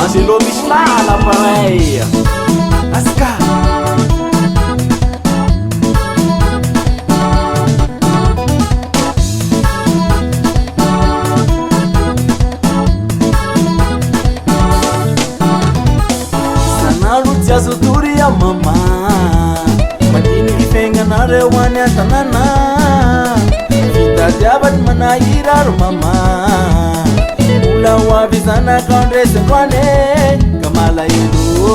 Angelo Mislala pareil Aska Sanalu tiazuturi ya mama Madini kifenga rewani atanana Kita jabat manayirar mama Ula wabizana kondre sekwane Kamala idu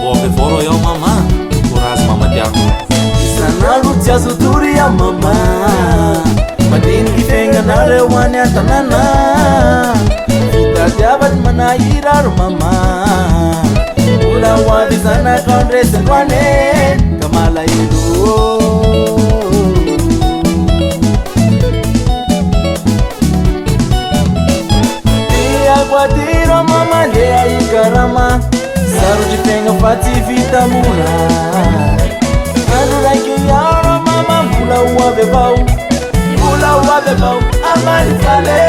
Bobe foro ya mama Kuras mama tiako Sanalu tiazuturi ya mama Madini kifenga rewani atanana Kita jabat manayirar mama Ula wabizana kondre sekwane Kamala idu Guadiro mama lea ikarama Saru de penga pati vita mula Anu like yara mama mula uabebau Mula uabebau amari fale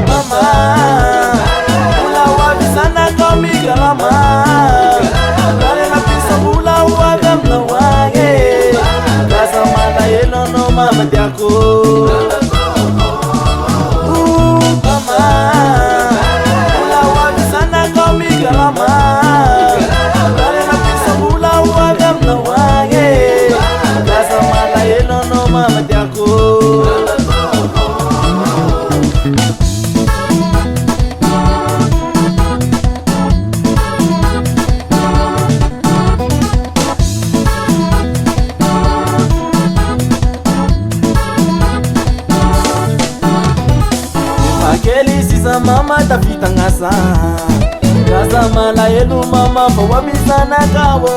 Mama Mula uabisana kami galama Kale na pisa mula uabem na wage Kasa mana yelo no mama diako Akeli sisa mama tafita ngasa Kaza mala elu mama fawamisana kawo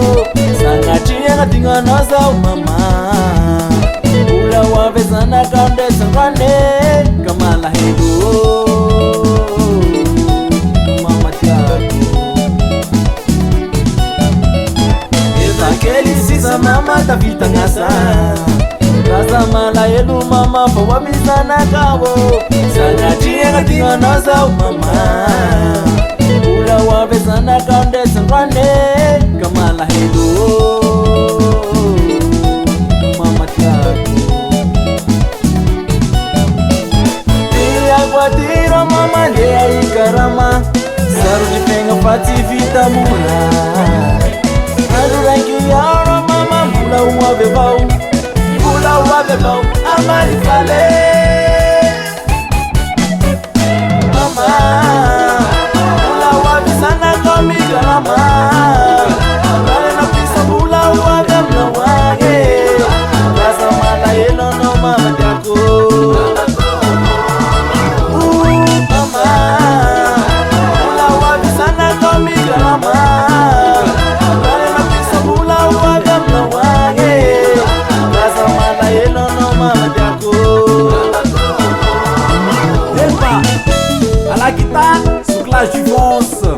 Sangatia ngatinga naza mama Ula wavesana kande sangwane Kamala helu Mama tiago Akeli sisa mama tafita ngasa Kaza mala elu mama fawamisana kawo Sangatia ngatinga naza mama Ula wabesana kande sangwane Kamala helu Mama tiago Ia guadiro mama lea ikarama Saru de penga pati vita mula Anu rangi yara mama mula uabebau Mula uabebau amari fale Mama Galama Kale na pisa mula uagam na wage Kasa mala yelo no mama tiako Mama Mula wabisana kami galama Kale na pisa mula uagam na wage Kasa mala yelo no mama tiako Epa Ala kita Sukla juvonce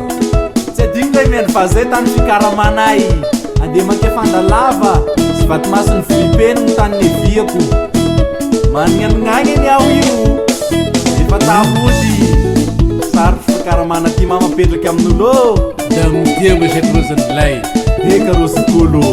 fazer tany fikaramanay ande make fandalava sy vatomasiny Filipeny ny tany neviako manignanignagny aho io efa tahody sary fikaramana ty mama petraky amin'olo Da mitia masetyrosany lay eka rosikolo